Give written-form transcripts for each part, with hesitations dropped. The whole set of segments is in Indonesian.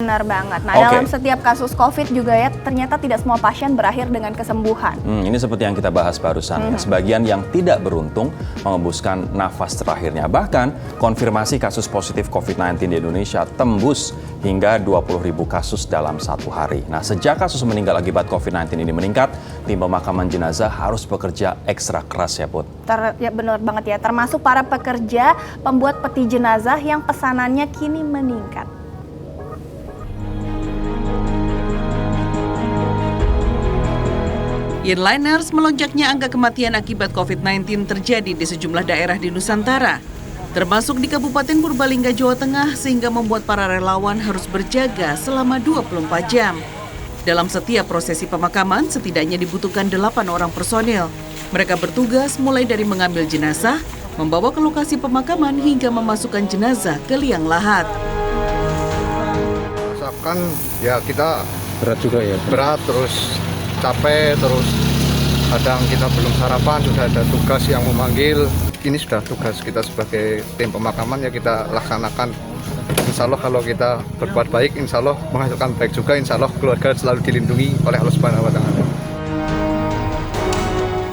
Benar banget. Nah, dalam setiap kasus COVID juga ya, ternyata tidak semua pasien berakhir dengan kesembuhan. Ini seperti yang kita bahas barusan ya. Sebagian yang tidak beruntung mengembuskan nafas terakhirnya. Bahkan konfirmasi kasus positif COVID-19 di Indonesia tembus hingga 20.000 kasus dalam satu hari. Nah, sejak kasus meninggal akibat COVID-19 ini meningkat, tim pemakaman jenazah harus bekerja ekstra keras ya, Put. Ya benar banget ya, termasuk para pekerja pembuat peti jenazah yang pesanannya kini meningkat. Inliners melonjaknya angka kematian akibat COVID-19 terjadi di sejumlah daerah di Nusantara, termasuk di Kabupaten Purbalingga, Jawa Tengah, sehingga membuat para relawan harus berjaga selama 24 jam. Dalam setiap prosesi pemakaman, setidaknya dibutuhkan 8 orang personil. Mereka bertugas mulai dari mengambil jenazah, membawa ke lokasi pemakaman, hingga memasukkan jenazah ke liang lahat. Misalkan ya kita berat juga ya? Berat, terus capek, terus kadang kita belum sarapan, sudah ada tugas yang memanggil. Ini sudah tugas kita sebagai tim pemakaman, ya kita laksanakan. Insya Allah kalau kita berbuat baik, insya Allah menghasilkan baik juga. Insya Allah keluarga selalu dilindungi oleh Allah Subhanahu wa Ta'ala.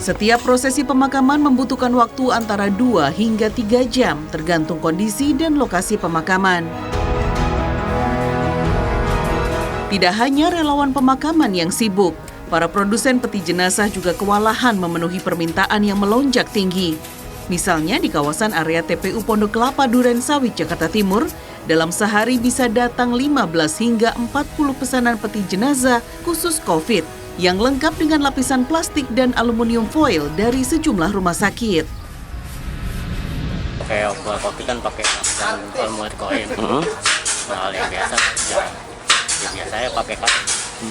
Setiap prosesi pemakaman membutuhkan waktu antara 2 hingga 3 jam, tergantung kondisi dan lokasi pemakaman. Tidak hanya relawan pemakaman yang sibuk, para produsen peti jenazah juga kewalahan memenuhi permintaan yang melonjak tinggi. Misalnya di kawasan area TPU Pondok Kelapa, Duren Sawit, Jakarta Timur, dalam sehari bisa datang 15 hingga 40 pesanan peti jenazah khusus COVID yang lengkap dengan lapisan plastik dan aluminium foil dari sejumlah rumah sakit. Kayak COVID kan pakai aluminium foil. Nah, yang biasa biasanya pakai kan.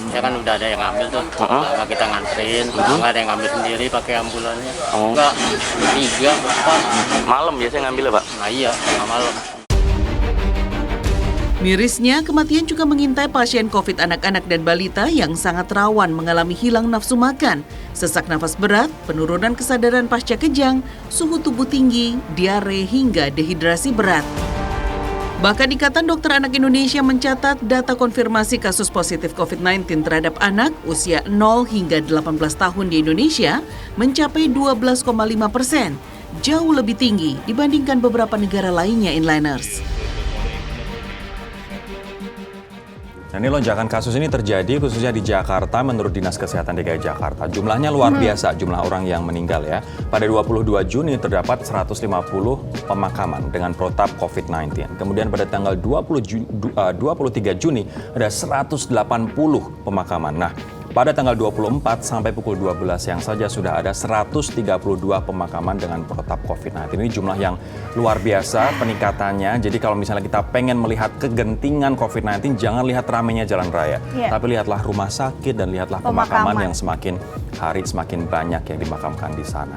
Ya kan udah ada yang ngambil tuh, nggak kita nganterin, nggak ada yang ngambil sendiri pakai ambulannya. Enggak, 3, 4. Malam biasanya ngambil ya, Pak? Nah iya, malam. Mirisnya, kematian juga mengintai pasien COVID anak-anak dan balita yang sangat rawan mengalami hilang nafsu makan, sesak nafas berat, penurunan kesadaran pasca kejang, suhu tubuh tinggi, diare, hingga dehidrasi berat. Bahkan Ikatan Dokter Anak Indonesia mencatat data konfirmasi kasus positif COVID-19 terhadap anak usia 0 hingga 18 tahun di Indonesia mencapai 12,5%, jauh lebih tinggi dibandingkan beberapa negara lainnya, Inliners. Nah, ini lonjakan kasus ini terjadi khususnya di Jakarta menurut Dinas Kesehatan DKI Jakarta. Jumlahnya luar biasa, jumlah orang yang meninggal ya. Pada 22 Juni terdapat 150 pemakaman dengan protap COVID-19. Kemudian pada tanggal 23 Juni ada 180 pemakaman. Nah, pada tanggal 24 sampai pukul 12 yang saja sudah ada 132 pemakaman dengan protap COVID-19. Ini jumlah yang luar biasa peningkatannya. Jadi kalau misalnya kita pengen melihat kegentingan COVID-19, jangan lihat ramainya jalan raya. Tapi lihatlah rumah sakit dan lihatlah pemakaman yang semakin hari semakin banyak yang dimakamkan di sana.